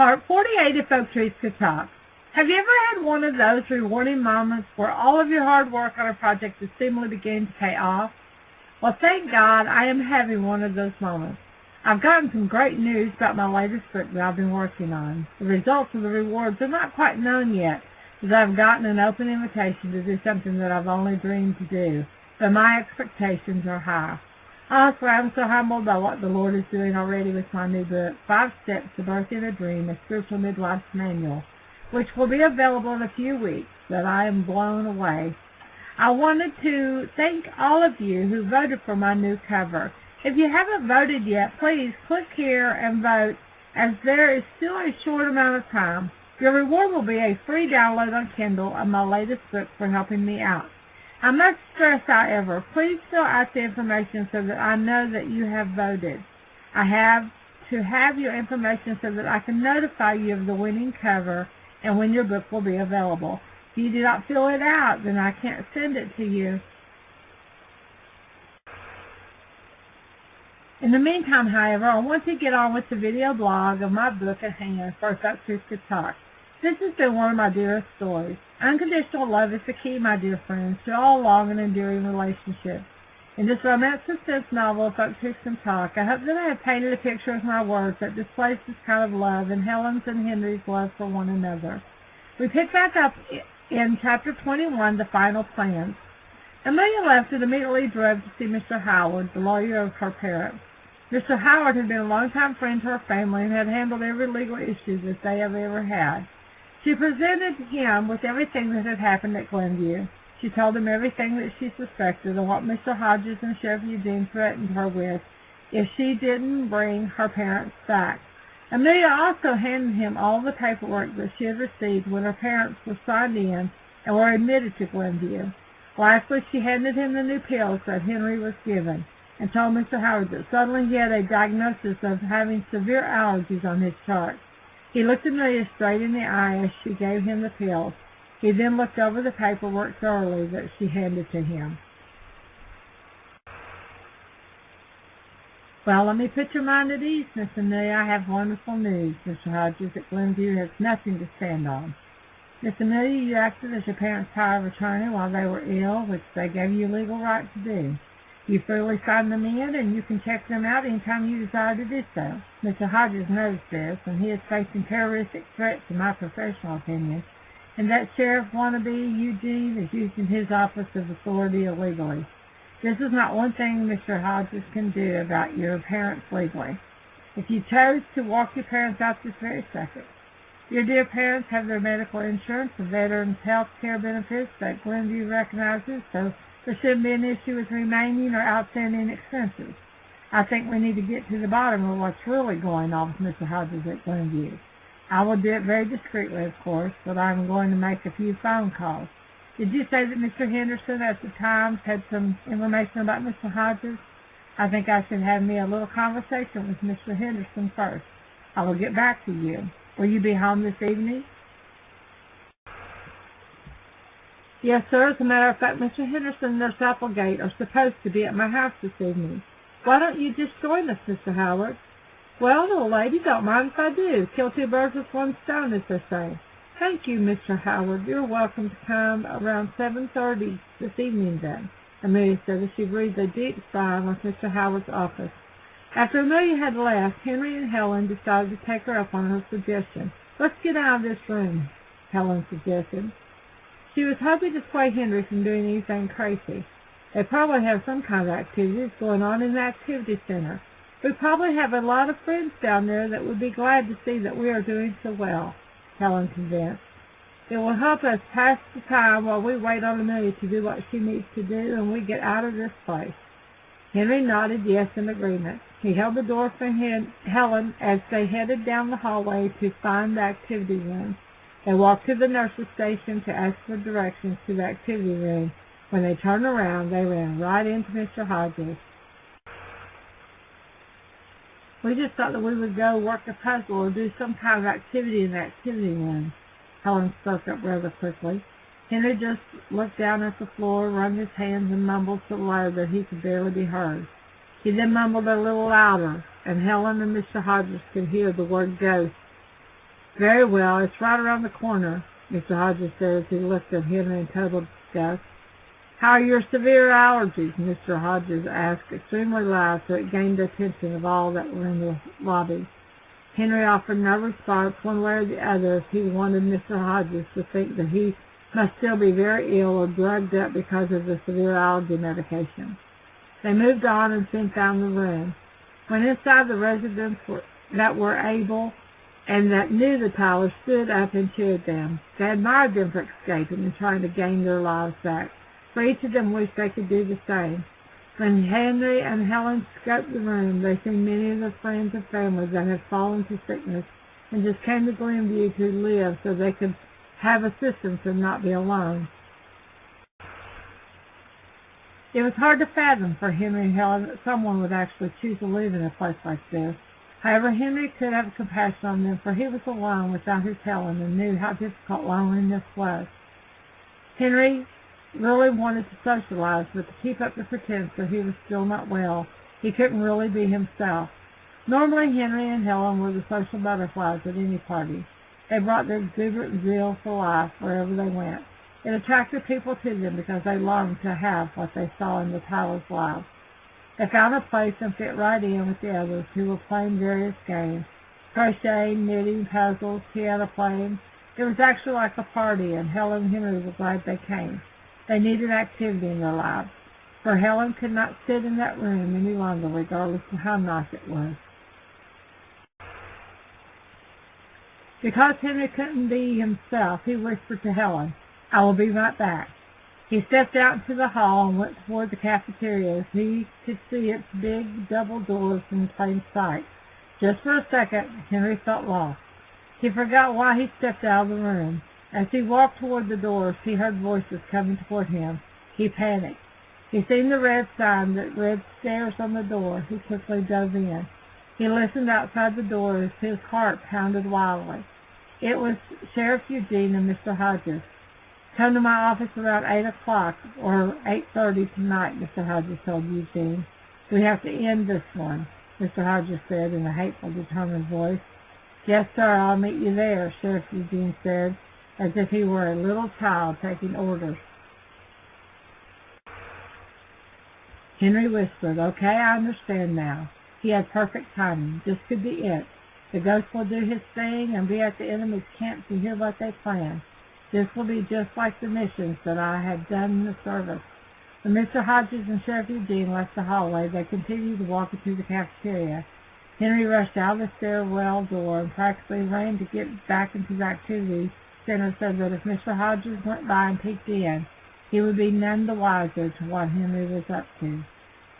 Part 48 of Folk Trees Could Talk. Have you ever had one of those rewarding moments where all of your hard work on a project is seemingly beginning to pay off? Well, thank God I am having one of those moments. I've gotten some great news about my latest book that I've been working on. The results of the rewards are not quite known yet, as I've gotten an open invitation to do something that I've only dreamed to do, but my expectations are high. Honestly, I'm so humbled by what the Lord is doing already with my new book, 5 Steps to Birthing a Dream, a Spiritual Midwife's Manual, which will be available in a few weeks, that I am blown away. I wanted to thank all of you who voted for my new cover. If you haven't voted yet, please click here and vote, as there is still a short amount of time. Your reward will be a free download on Kindle of my latest book for helping me out. I must stress, however, please fill out the information so that I know that you have voted. I have to have your information so that I can notify you of the winning cover and when your book will be available. If you do not fill it out, then I can't send it to you. In the meantime, however, I want to get on with the video blog of my book at hand for Folk Trees Could Talk. This has been one of my dearest stories. Unconditional love is the key, my dear friends, to all long and enduring relationships. In this romance suspense novel, Folk Trees Can Talk, I hope that I have painted a picture with my words that displays this kind of love and Helen's and Henry's love for one another. We pick back up in Chapter 21, The Final Plans. Amelia left and immediately drove to see Mr. Howard, the lawyer of her parents. Mr. Howard had been a longtime friend to her family and had handled every legal issue that they have ever had. She presented him with everything that had happened at Glenview. She told him everything that she suspected and what Mr. Hodges and Sheriff Eugene threatened her with if she didn't bring her parents back. Amelia also handed him all the paperwork that she had received when her parents were signed in and were admitted to Glenview. Lastly, she handed him the new pills that Henry was given and told Mr. Howard that suddenly he had a diagnosis of having severe allergies on his chart. He looked Amelia straight in the eye as she gave him the pills. He then looked over the paperwork thoroughly that she handed to him. Well, let me put your mind at ease, Miss Amelia. I have wonderful news. Mr. Hodges at Glenview has nothing to stand on. Miss Amelia, you acted as your parents' power of attorney while they were ill, which they gave you legal right to do. You freely signed them in, and you can check them out anytime you desire to do so. Mr. Hodges knows this, and he is facing terroristic threats in my professional opinion, and that Sheriff wannabe Eugene is using his office of authority illegally. This is not one thing Mr. Hodges can do about your parents legally. If you chose to walk your parents out this very second, your dear parents have their medical insurance and veterans' health care benefits that Glenview recognizes, so there shouldn't be an issue with remaining or outstanding expenses. I think we need to get to the bottom of what's really going on with Mr. Hodges at Glenview. I will do it very discreetly, of course, but I'm going to make a few phone calls. Did you say that Mr. Henderson at the Times had some information about Mr. Hodges? I think I should have me a little conversation with Mr. Henderson first. I will get back to you. Will you be home this evening? Yes, sir. As a matter of fact, Mr. Henderson and Nurse Applegate are supposed to be at my house this evening. Why don't you just join us, Mr. Howard? Well, little lady, don't mind if I do. Kill two birds with one stone, as they say. Thank you, Mr. Howard. You're welcome to come around 7:30 this evening, then, Amelia said as she breathed a deep sigh with Mr. Howard's office. After Amelia had left, Henry and Helen decided to take her up on her suggestion. Let's get out of this room, Helen suggested. She was hoping to sway Henry from doing anything crazy. They probably have some kind of activities going on in the activity center. We probably have a lot of friends down there that would be glad to see that we are doing so well, Helen convinced. It will help us pass the time while we wait on Amelia to do what she needs to do and we get out of this place. Henry nodded yes in agreement. He held the door for Helen as they headed down the hallway to find the activity room. They walked to the nurse's station to ask for directions to the activity room. When they turned around, they ran right into Mr. Hodges. We just thought that we would go work a puzzle or do some kind of activity in the activity room, Helen spoke up rather quickly. Henry just looked down at the floor, wrung his hands, and mumbled so loud that he could barely be heard. He then mumbled a little louder, and Helen and Mr. Hodges could hear the word ghost. Very well, it's right around the corner, Mr. Hodges said as he looked at Henry in total disgust. How are your severe allergies? Mr. Hodges asked extremely loud so it gained the attention of all that were in the lobby. Henry offered no response one way or the other as he wanted Mr. Hodges to think that he must still be very ill or drugged up because of the severe allergy medication. They moved on and soon found the room. When inside, the residents that were able and that knew the Tylers stood up and cheered them. They admired them for escaping and trying to gain their lives back, for each of them wished they could do the same. When Henry and Helen scoped the room, they seen many of the friends and families that had fallen to sickness and just came to Glenview to live so they could have assistance and not be alone. It was hard to fathom for Henry and Helen that someone would actually choose to live in a place like this. However, Henry could have compassion on them, for he was alone without his Helen and knew how difficult loneliness was. Henry really wanted to socialize, but to keep up the pretense that he was still not well, he couldn't really be himself. Normally, Henry and Helen were the social butterflies at any party. They brought their exuberant zeal for life wherever they went. It attracted people to them because they longed to have what they saw in the Tylers' lives. They found a place and fit right in with the others who were playing various games, crocheting, knitting, puzzles, piano playing. It was actually like a party, and Helen and Henry were glad they came. They needed activity in their lives, for Helen could not sit in that room any longer, regardless of how nice it was. Because Henry couldn't be himself, he whispered to Helen, "I will be right back." He stepped out into the hall and went toward the cafeteria as he could see its big double doors in plain sight. Just for a second, Henry felt lost. He forgot why he stepped out of the room. As he walked toward the doors, he heard voices coming toward him. He panicked. He seen the red sign that read "Stairs" on the door. He quickly dove in. He listened outside the door as his heart pounded wildly. It was Sheriff Eugene and Mr. Hodges. "Come to my office around 8 o'clock or 8:30 tonight," Mr. Hodges told Eugene. "We have to end this one," Mr. Hodges said in a hateful, determined voice. "Yes, sir, I'll meet you there," Sheriff Eugene said, as if he were a little child taking orders. Henry whispered, "Okay, I understand now." He had perfect timing. This could be it. The ghost will do his thing and be at the enemy's camp to hear what they plan. This will be just like the missions that I had done in the service. When Mr. Hodges and Sheriff Eugene left the hallway, they continued to walk into the cafeteria. Henry rushed out of the stairwell door and practically ran to get back into the activity center so that if Mr. Hodges went by and peeked in, he would be none the wiser to what Henry was up to.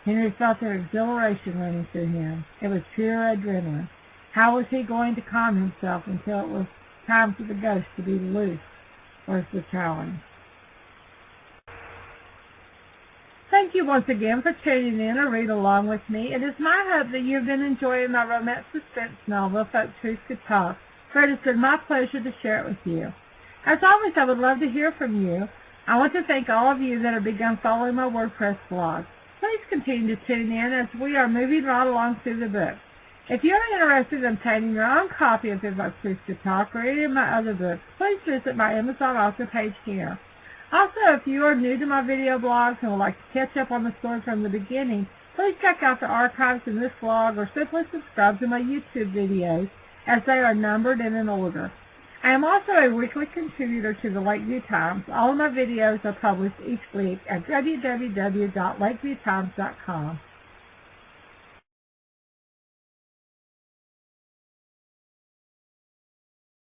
Henry felt an exhilaration running through him. It was pure adrenaline. How was he going to calm himself until it was time for the ghost to be loose, was the challenge. Thank you once again for tuning in or read along with me. It is my hope that you've been enjoying my romance suspense novel, If That Truth Could Talk, for it has been my pleasure to share it with you. As always, I would love to hear from you. I want to thank all of you that have begun following my WordPress blog. Please continue to tune in as we are moving right along through the book. If you're interested in obtaining your own copy of If That Truth Could Talk or any of my other books, please visit my Amazon author page here. Also, if you are new to my video blogs and would like to catch up on the story from the beginning, please check out the archives in this blog or simply subscribe to my YouTube videos as they are numbered and in order. I am also a weekly contributor to the Lakeview Times. All of my videos are published each week at www.lakeviewtimes.com.